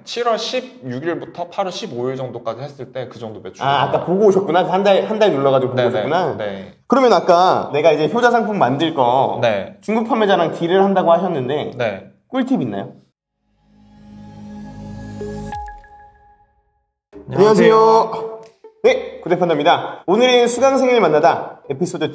7월 16일부터 8월 15일 정도까지 했을 때 그 정도 매출. 아까 보고 오셨구나. 한 달 눌러가지고 보고 오셨구나. 네. 그러면 아까 내가 이제 효자 상품 만들 거 네. 중국 판매자랑 딜을 한다고 하셨는데 네. 꿀팁 있나요? 안녕하세요. 네, 구대판다입니다. 오늘은 수강생을 만나다 에피소드 2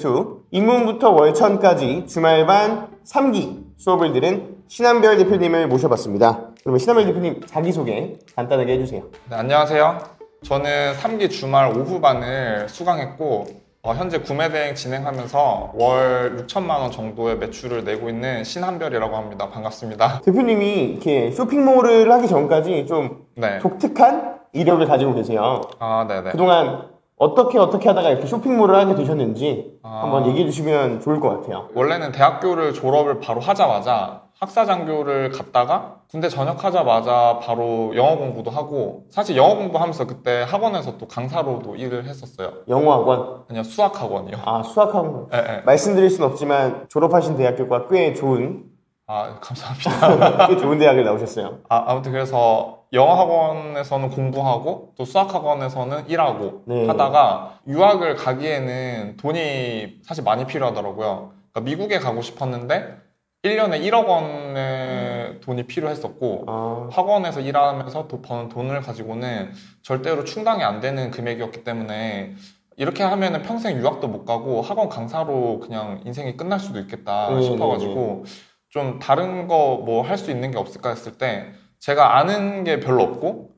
입문부터 월천까지 주말반 3기 수업을 들은 신한별 대표님을 모셔봤습니다. 그러면 신한별 대표님 자기소개 간단하게 해주세요. 네, 안녕하세요. 저는 3기 주말 오후반을 수강했고 현재 구매 대행 진행하면서 월 6천만 원 정도의 매출을 내고 있는 신한별이라고 합니다. 반갑습니다. 대표님이 이렇게 쇼핑몰을 하기 전까지 좀 네. 독특한 이력을 가지고 계세요. 네네. 그동안 어떻게 하다가 이렇게 쇼핑몰을 하게 되셨는지 한번 얘기해 주시면 좋을 것 같아요. 원래는 대학교를 졸업을 바로 하자마자 학사장교를 갔다가 군대 전역하자마자 바로 영어 공부도 하고, 사실 영어 공부하면서 그때 학원에서 또 강사로도 일을 했었어요. 영어학원? 아니요, 수학학원이요. 수학학원. 네. 말씀드릴 순 없지만 졸업하신 대학교가 꽤 좋은 감사합니다. 꽤 좋은 대학을 나오셨어요. 아무튼 그래서 영어학원에서는 공부하고 또 수학학원에서는 일하고 하다가 유학을 가기에는 돈이 사실 많이 필요하더라고요. 그러니까 미국에 가고 싶었는데 1년에 1억 원의 돈이 필요했었고 학원에서 일하면서 버는 돈을 가지고는 절대로 충당이 안 되는 금액이었기 때문에 이렇게 하면은 평생 유학도 못 가고 학원 강사로 그냥 인생이 끝날 수도 있겠다 싶어가지고 좀 다른 거 뭐 할 수 있는 게 없을까 했을 때 제가 아는 게 별로 없고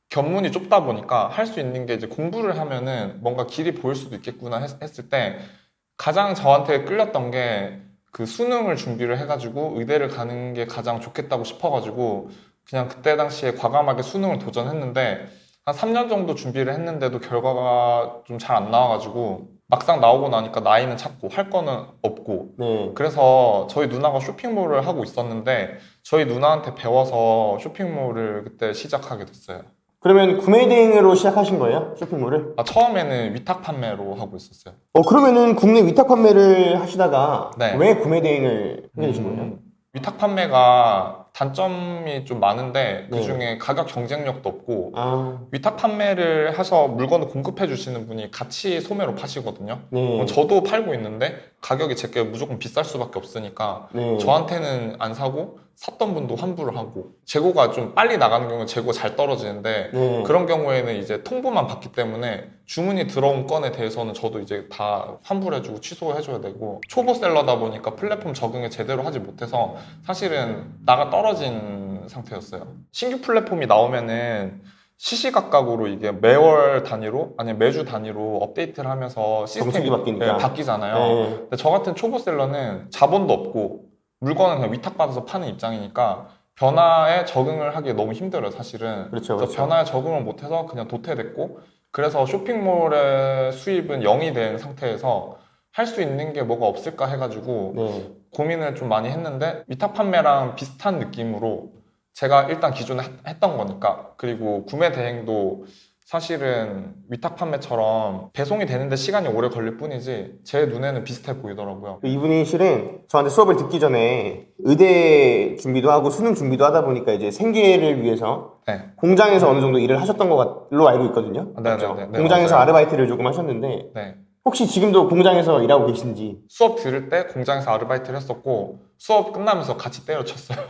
견문이 좁다 보니까 할 수 있는 게 이제 공부를 하면은 뭔가 길이 보일 수도 있겠구나 했을 때 가장 저한테 끌렸던 게 그 수능을 준비를 해가지고 의대를 가는 게 가장 좋겠다고 싶어가지고 그냥 그때 당시에 과감하게 수능을 도전했는데 한 3년 정도 준비를 했는데도 결과가 좀 잘 안 나와가지고 막상 나오고 나니까 나이는 찼고 할 거는 없고 그래서 저희 누나가 쇼핑몰을 하고 있었는데 저희 누나한테 배워서 쇼핑몰을 그때 시작하게 됐어요. 그러면 구매 대행으로 시작하신 거예요? 쇼핑몰을? 처음에는 위탁 판매로 하고 있었어요. 그러면은 국내 위탁 판매를 하시다가 네. 왜 구매 대행을 하게 되신 거예요? 위탁 판매가 단점이 좀 많은데 그중에 가격 경쟁력도 없고 위탁 판매를 해서 물건을 공급해 주시는 분이 같이 소매로 파시거든요. 저도 팔고 있는데 가격이 제게 무조건 비쌀 수밖에 없으니까 저한테는 안 사고 샀던 분도 환불을 하고 재고가 좀 빨리 나가는 경우는 재고가 잘 떨어지는데 그런 경우에는 이제 통보만 받기 때문에 주문이 들어온 건에 대해서는 저도 이제 다 환불해주고 취소해줘야 되고 초보 셀러다 보니까 플랫폼 적응을 제대로 하지 못해서 사실은 나가 떨어진 상태였어요. 신규 플랫폼이 나오면은 시시각각으로 이게 매월 단위로 아니면 매주 단위로 업데이트를 하면서 시스템이 바뀌잖아요. 근데 저 같은 초보 셀러는 자본도 없고 물건은 그냥 위탁받아서 파는 입장이니까 변화에 적응을 하기 너무 힘들어요, 사실은. 그래서 변화에 적응을 못해서 그냥 도태됐고 그래서 쇼핑몰의 수입은 0이 된 상태에서 할 수 있는 게 뭐가 없을까 해가지고 고민을 좀 많이 했는데 위탁 판매랑 비슷한 느낌으로 제가 일단 기존에 했던 거니까 그리고 구매 대행도 사실은 위탁 판매처럼 배송이 되는데 시간이 오래 걸릴 뿐이지 제 눈에는 비슷해 보이더라고요. 이분이 실은 저한테 수업을 듣기 전에 의대 준비도 하고 수능 준비도 하다 보니까 이제 생계를 위해서 공장에서 어느 정도 일을 하셨던 걸로 알고 있거든요. 공장에서 맞아요. 아르바이트를 조금 하셨는데 혹시 지금도 공장에서 일하고 계신지? 수업 들을 때 공장에서 아르바이트를 했었고 수업 끝나면서 같이 때려쳤어요.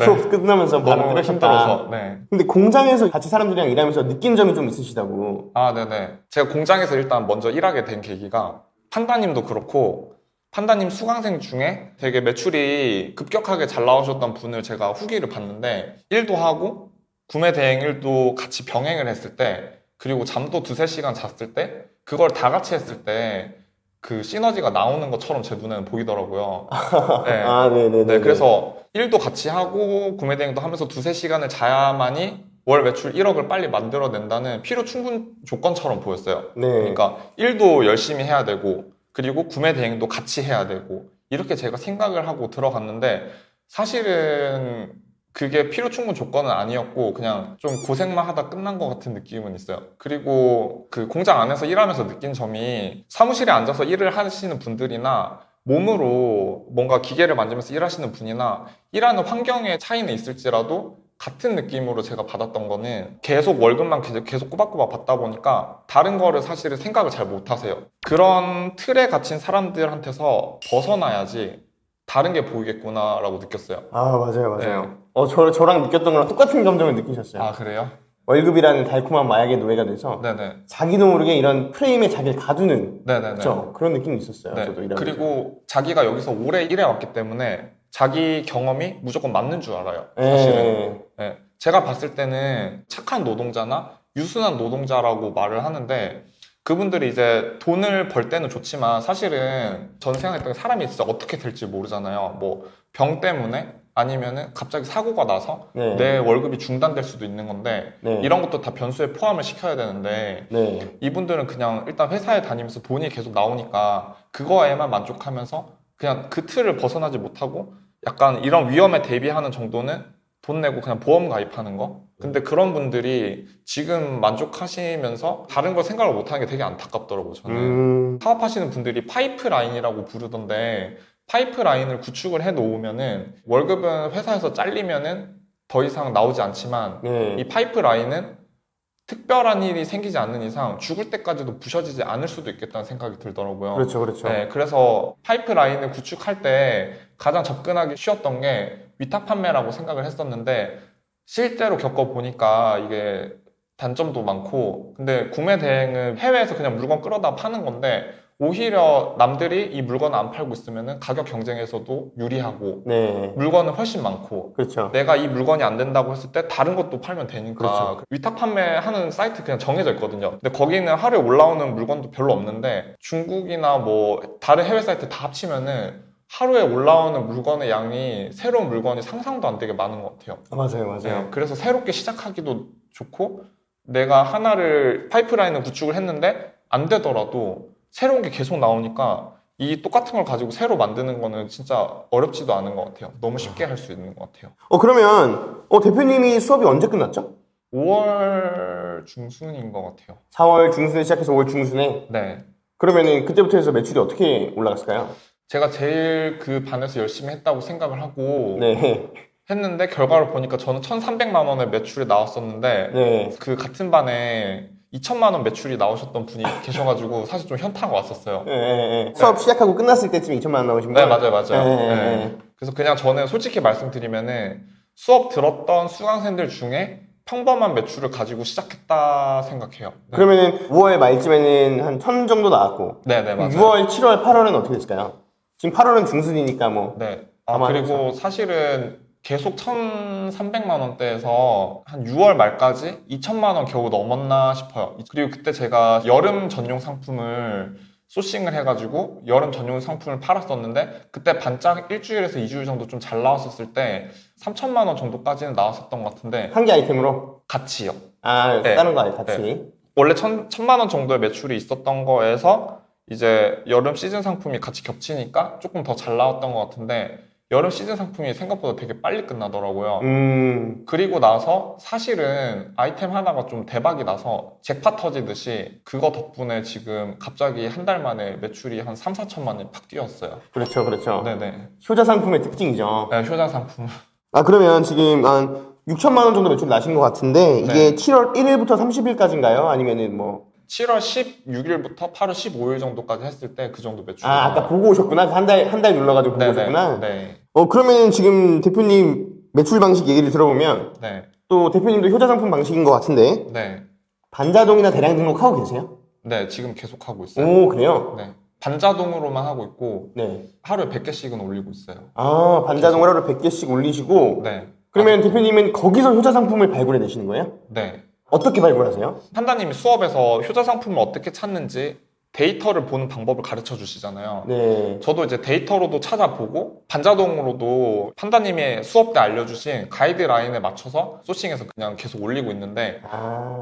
수업 끝나면서 바로 너무 힘들어서. 근데 공장에서 같이 사람들이랑 일하면서 느낀 점이 좀 있으시다고. 네네. 제가 공장에서 일단 먼저 일하게 된 계기가 판다님도 그렇고 판다님 수강생 중에 되게 매출이 급격하게 잘 나오셨던 분을 제가 후기를 봤는데 일도 하고 구매 대행 일도 같이 병행을 했을 때 그리고 잠도 2-3시간 잤을 때 그걸 다 같이 했을 때 그 시너지가 나오는 것처럼 제 눈에는 보이더라고요. 그래서 일도 같이 하고 구매 대행도 하면서 2-3시간을 자야만이 월 매출 1억을 빨리 만들어낸다는 필요 충분 조건처럼 보였어요. 그러니까 일도 열심히 해야 되고 그리고 구매 대행도 같이 해야 되고 이렇게 제가 생각을 하고 들어갔는데 사실은 그게 필요 충분 조건은 아니었고 그냥 좀 고생만 하다 끝난 것 같은 느낌은 있어요. 그리고 그 공장 안에서 일하면서 느낀 점이 사무실에 앉아서 일을 하시는 분들이나 몸으로 뭔가 기계를 만지면서 일하시는 분이나 일하는 환경의 차이는 있을지라도 같은 느낌으로 제가 받았던 거는 계속 월급만 계속 꼬박꼬박 받다 보니까 다른 거를 사실은 생각을 잘 못 하세요. 그런 틀에 갇힌 사람들한테서 벗어나야지 다른 게 보이겠구나라고 느꼈어요. 아, 맞아요. 저랑 느꼈던 거랑 똑같은 감정을 느끼셨어요. 아, 그래요? 월급이라는 달콤한 마약의 노예가 돼서 네네. 자기도 모르게 이런 프레임에 자기를 가두는 네네네. 그렇죠? 그런 느낌이 있었어요. 네. 저도 일하면서. 그리고 자기가 여기서 오래 일해왔기 때문에 자기 경험이 무조건 맞는 줄 알아요. 예. 사실은. 네. 제가 봤을 때는 착한 노동자나 유순한 노동자라고 말을 하는데 그분들이 이제 돈을 벌 때는 좋지만 사실은 전 생각했던 게 사람이 진짜 어떻게 될지 모르잖아요. 뭐 병 때문에 아니면은 갑자기 사고가 나서 네. 내 월급이 중단될 수도 있는 건데 네. 이런 것도 다 변수에 포함을 시켜야 되는데 네. 이분들은 그냥 일단 회사에 다니면서 돈이 계속 나오니까 그거에만 만족하면서 그냥 그 틀을 벗어나지 못하고 약간 이런 위험에 대비하는 정도는 돈 내고 그냥 보험 가입하는 거. 근데 그런 분들이 지금 만족하시면서 다른 걸 생각을 못하는 게 되게 안타깝더라고요, 저는. 사업하시는 분들이 파이프라인이라고 부르던데 파이프라인을 구축을 해 놓으면은 월급은 회사에서 잘리면은 더 이상 나오지 않지만 네. 이 파이프라인은 특별한 일이 생기지 않는 이상 죽을 때까지도 부셔지지 않을 수도 있겠다는 생각이 들더라고요. 그렇죠. 네, 그래서 파이프라인을 구축할 때 가장 접근하기 쉬웠던 게 위탁 판매라고 생각을 했었는데 실제로 겪어보니까 이게 단점도 많고 근데 구매 대행은 해외에서 그냥 물건 끌어다 파는 건데 오히려 남들이 이 물건을 안 팔고 있으면 가격 경쟁에서도 유리하고 네. 물건은 훨씬 많고 그렇죠. 내가 이 물건이 안 된다고 했을 때 다른 것도 팔면 되니까 그렇죠. 위탁 판매하는 사이트 그냥 정해져 있거든요. 근데 거기는 하루에 올라오는 물건도 별로 없는데 중국이나 뭐 다른 해외 사이트 다 합치면은 하루에 올라오는 물건의 양이 새로운 물건이 상상도 안 되게 많은 것 같아요. 맞아요. 네, 그래서 새롭게 시작하기도 좋고 내가 하나를 파이프라인을 구축을 했는데 안 되더라도 새로운 게 계속 나오니까 이 똑같은 걸 가지고 새로 만드는 거는 진짜 어렵지도 않은 것 같아요. 너무 쉽게 할 수 있는 것 같아요. 그러면 대표님이 수업이 언제 끝났죠? 5월 중순인 것 같아요. 4월 중순에 시작해서 5월 중순에? 네. 그러면은 그때부터 해서 매출이 어떻게 올라갔을까요? 제가 제일 그 반에서 열심히 했다고 생각을 하고 네. 했는데 결과를 보니까 저는 1,300만 원의 매출이 나왔었는데 네. 그 같은 반에 2천만 원 매출이 나오셨던 분이 계셔가지고 사실 좀 현타가 왔었어요. 네. 수업 시작하고 끝났을 때쯤 2천만 원 나오신 네, 거예요? 맞아요. 네. 그래서 그냥 저는 솔직히 말씀드리면은 수업 들었던 수강생들 중에 평범한 매출을 가지고 시작했다 생각해요. 네. 그러면은 5월 말쯤에는 한 1,000 정도 나왔고 네네, 맞아요. 6월, 7월, 8월은 어떻게 됐을까요? 지금 8월은 중순이니까 뭐. 네. 감안해서. 그리고 사실은 계속 1,300만 원대에서 한 6월 말까지 2천만 원 겨우 넘었나 싶어요. 그리고 그때 제가 여름 전용 상품을 소싱을 해가지고 여름 전용 상품을 팔았었는데 그때 반짝 일주일에서 2주일 정도 좀 잘 나왔었을 때 3천만 원 정도까지는 나왔었던 것 같은데 한 개 아이템으로? 같이요. 네. 다른 거 같이. 네. 원래 1,000만 원 정도의 매출이 있었던 거에서 이제 여름 시즌 상품이 같이 겹치니까 조금 더 잘 나왔던 것 같은데 여름 시즌 상품이 생각보다 되게 빨리 끝나더라고요. 그리고 나서 사실은 아이템 하나가 좀 대박이 나서 잭팟 터지듯이 그거 덕분에 지금 갑자기 한 달 만에 매출이 한 3, 4천만 원이 팍 뛰었어요. 그렇죠. 네네. 효자 상품의 특징이죠. 네, 효자 상품. 그러면 지금 한 6천만 원 정도 매출 나신 것 같은데 이게 네. 7월 1일부터 30일까지인가요? 아니면은 뭐 7월 16일부터 8월 15일 정도까지 했을 때 그 정도 매출이 아까 보고 오셨구나. 한 달 눌러가지고 보고 오셨구나. 네. 그러면 지금 대표님 매출 방식 얘기를 들어보면 네. 또 대표님도 효자 상품 방식인 것 같은데 네. 반자동이나 대량 등록하고 계세요? 네, 지금 계속 하고 있어요. 오, 그래요? 네. 반자동으로만 하고 있고 네. 하루에 100개씩은 올리고 있어요. 반자동을 하루에 100개씩 올리시고 네. 그러면 대표님은 거기서 효자 상품을 발굴해 내시는 거예요? 네. 어떻게 발굴하세요? 판다님이 수업에서 효자 상품을 어떻게 찾는지 데이터를 보는 방법을 가르쳐 주시잖아요. 네. 저도 이제 데이터로도 찾아보고 반자동으로도 판다님이 수업 때 알려주신 가이드라인에 맞춰서 소싱해서 그냥 계속 올리고 있는데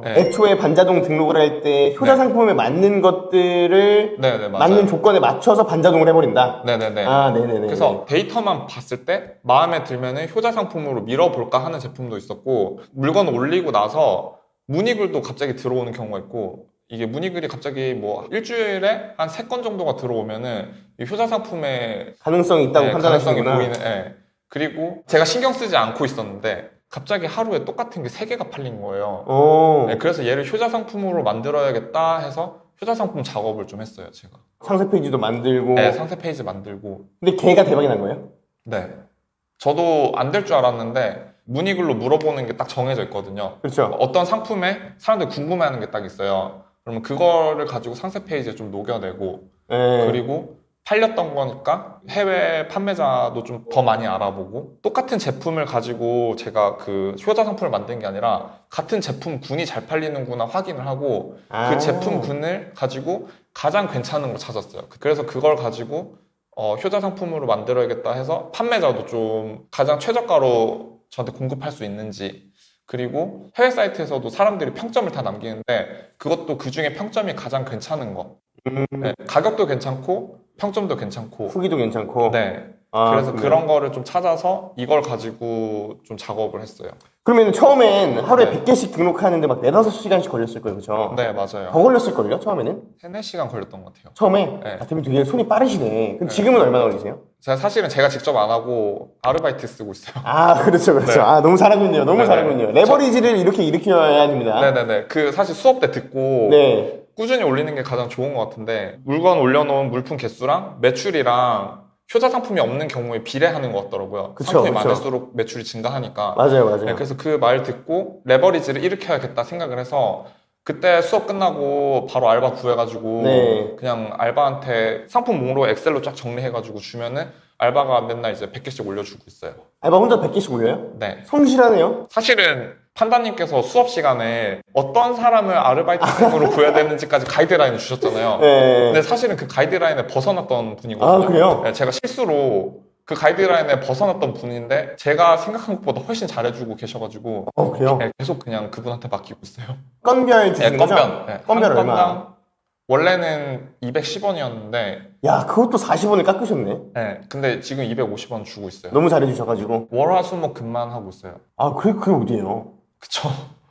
네. 네. 애초에 반자동 등록을 할 때 효자 네. 상품에 맞는 것들을 네네, 맞아요. 맞는 조건에 맞춰서 반자동을 해버린다? 네네네. 네네네. 그래서 데이터만 봤을 때 마음에 들면은 효자 상품으로 밀어볼까 하는 제품도 있었고 물건 올리고 나서 문의글도 갑자기 들어오는 경우가 있고 이게 문의글이 갑자기 뭐 일주일에 한 3건 정도가 들어오면은 이 효자 상품에 가능성이 있다고 판단하시는구나. 가능성이 보이는. 그리고 제가 신경 쓰지 않고 있었는데 갑자기 하루에 똑같은 게 3개가 팔린 거예요. 오. 네, 그래서 얘를 효자 상품으로 만들어야겠다 해서 효자 상품 작업을 좀 했어요, 제가. 상세 페이지도 만들고. 네, 상세 페이지 만들고. 근데 걔가 대박이 난 거예요? 네. 저도 안 될 줄 알았는데 문의글로 물어보는 게 딱 정해져 있거든요. 그렇죠. 어떤 상품에 사람들이 궁금해하는 게 딱 있어요. 그러면 그거를 가지고 상세 페이지에 좀 녹여내고 네. 그리고 팔렸던 거니까 해외 판매자도 좀 더 많이 알아보고 똑같은 제품을 가지고 제가 그 효자 상품을 만든 게 아니라 같은 제품 군이 잘 팔리는구나 확인을 하고 그 제품 군을 가지고 가장 괜찮은 걸 찾았어요. 그래서 그걸 가지고 효자 상품으로 만들어야겠다 해서 판매자도 좀 가장 최저가로 저한테 공급할 수 있는지 그리고 해외 사이트에서도 사람들이 평점을 다 남기는데 그것도 그 중에 평점이 가장 괜찮은 거 네, 가격도 괜찮고 평점도 괜찮고 후기도 괜찮고. 네. 아, 그래서 그래요? 그런 거를 좀 찾아서 이걸 가지고 좀 작업을 했어요. 그러면 처음엔 하루에 네. 100개씩 등록하는데 막 4-5시간씩 걸렸을 거예요, 그렇죠? 네, 맞아요. 더 걸렸을걸요, 처음에는? 3-4시간 걸렸던 것 같아요. 처음에? 네. 아, 되게 되게 손이 빠르시네. 그럼 네. 지금은 얼마나 걸리세요? 사실은 제가 직접 안 하고 아르바이트 쓰고 있어요. 아, 그렇죠, 그렇죠. 네. 아, 너무 잘하군요. 너무 네. 잘하군요. 레버리지를 이렇게 일으켜야 됩니다. 네네네. 그 사실 수업 때 듣고 네. 꾸준히 올리는 게 가장 좋은 것 같은데 물건 올려놓은 물품 개수랑 매출이랑 효자 상품이 없는 경우에 비례하는 것 같더라고요. 그쵸, 상품이 그쵸. 많을수록 매출이 증가하니까. 맞아요, 맞아요. 네, 그래서 그 말 듣고 레버리지를 일으켜야겠다 생각을 해서 그때 수업 끝나고 바로 알바 구해가지고 네. 그냥 알바한테 상품 목록 엑셀로 쫙 정리해가지고 주면은 알바가 맨날 이제 100개씩 올려주고 있어요. 알바 혼자 100개씩 올려요? 네. 성실하네요. 사실은 판다님께서 수업 시간에 어떤 사람을 아르바이트생으로 구해야 되는지까지 가이드라인을 주셨잖아요. 네. 근데 사실은 그 가이드라인에 벗어났던 분이거든요. 아, 그래요? 네, 제가 실수로 그 가이드라인에 벗어났던 분인데 제가 생각한 것보다 훨씬 잘해주고 계셔가지고 그래요? 네, 계속 그냥 그분한테 맡기고 있어요. 건별 주시는 네, 거죠? 건변. 네, 건별 한 얼마? 건당 원래는 210원이었는데 야, 그것도 40원을 깎으셨네. 네, 근데 지금 250원 주고 있어요. 너무 잘해주셔가지고. 월화수목금만 하고 있어요. 아, 그게 어디예요? 그쵸?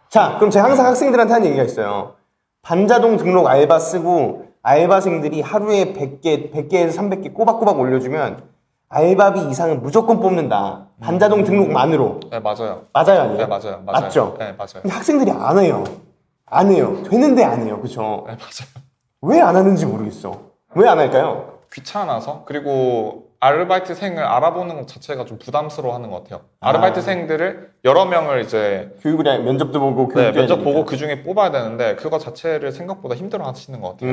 자, 그럼 제가 항상 학생들한테 하는 얘기가 있어요. 반자동 등록 알바 쓰고 알바생들이 하루에 100개에서 300개 꼬박꼬박 올려주면 알바비 이상은 무조건 뽑는다. 반자동 등록만으로. 네, 맞아요. 맞아요, 아니에요? 네, 맞아요. 맞아요. 맞죠? 네, 맞아요. 근데 학생들이 안 해요. 안 해요. 되는데 안 해요. 그쵸? 네, 맞아요. 왜 안 하는지 모르겠어. 왜 안 할까요? 귀찮아서 그리고 아르바이트생을 알아보는 것 자체가 좀 부담스러워하는 것 같아요. 아르바이트생들을 여러 명을 이제 교육을 면접도 보고 네, 교육도 면접 해야 보고 되니까. 그 중에 뽑아야 되는데 그거 자체를 생각보다 힘들어 하시는 것 같아요.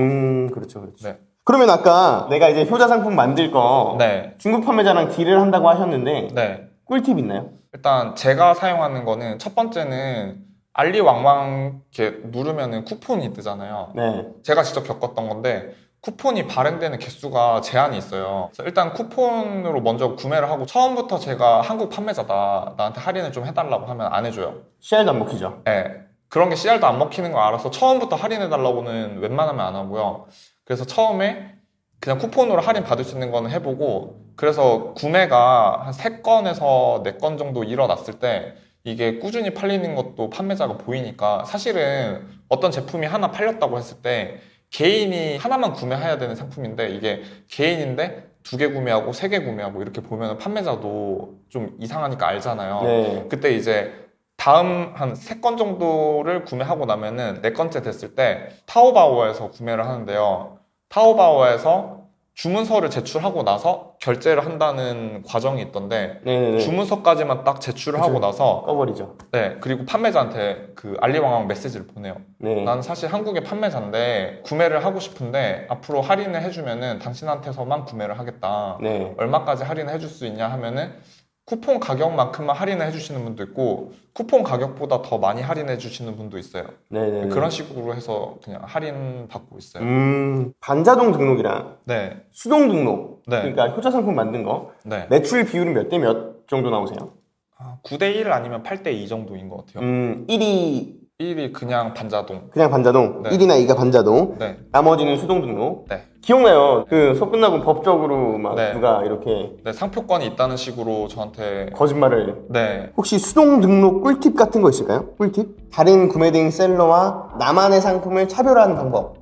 그렇죠, 그렇죠. 네. 그러면 아까 내가 이제 효자 상품 만들 거 네. 중국 판매자랑 딜을 한다고 하셨는데 네. 꿀팁 있나요? 일단 제가 사용하는 거는 첫 번째는 알리왕왕 이렇게 누르면은 쿠폰이 뜨잖아요. 네. 제가 직접 겪었던 건데 쿠폰이 발행되는 개수가 제한이 있어요. 그래서 일단 쿠폰으로 먼저 구매를 하고 처음부터 제가 한국 판매자다 나한테 할인을 좀 해달라고 하면 안 해줘요. CR도 안 먹히죠. 네. 그런 게 CR도 안 먹히는 걸 알아서 처음부터 할인해달라고는 웬만하면 안 하고요. 그래서 처음에 그냥 쿠폰으로 할인 받을 수 있는 거는 해보고 그래서 구매가 한 3건에서 4건 정도 일어났을 때 이게 꾸준히 팔리는 것도 판매자가 보이니까 사실은 어떤 제품이 하나 팔렸다고 했을 때 개인이 하나만 구매해야 되는 상품인데 이게 개인인데 2개 구매하고 3개 구매하고 이렇게 보면 판매자도 좀 이상하니까 알잖아요. 네. 그때 이제 다음 한 3건 정도를 구매하고 나면은 4건째 됐을 때 타오바오에서 구매를 하는데요. 타오바오에서 주문서를 제출하고 나서 결제를 한다는 과정이 있던데 네네네. 주문서까지만 딱 제출을 하고 나서 꺼버리죠. 네 그리고 판매자한테 그 알리왕왕 메시지를 보내요. 네. 난 사실 한국의 판매자인데 구매를 하고 싶은데 앞으로 할인을 해주면은 당신한테서만 구매를 하겠다. 네. 얼마까지 할인을 해줄 수 있냐 하면은 쿠폰 가격만큼만 할인을 해주시는 분도 있고 쿠폰 가격보다 더 많이 할인해 주시는 분도 있어요. 네네. 그런 식으로 해서 그냥 할인 받고 있어요. 반자동 등록이랑 네, 수동 등록. 네. 그러니까 효자 상품 만든 거. 네. 매출 비율은 몇 대 몇 정도 나오세요? 9대1 아니면 8대2 정도인 것 같아요. 1이 1이 그냥 반자동. 그냥 반자동, 네. 1이나 2가 반자동, 네, 나머지는 수동 등록. 네. 기억나요? 그 수업 끝나고 법적으로 막 네. 누가 이렇게 네, 상표권이 있다는 식으로 저한테 거짓말을. 네, 혹시 수동 등록 꿀팁 같은 거 있을까요? 꿀팁? 다른 구매 대행 셀러와 나만의 상품을 차별화하는 방법.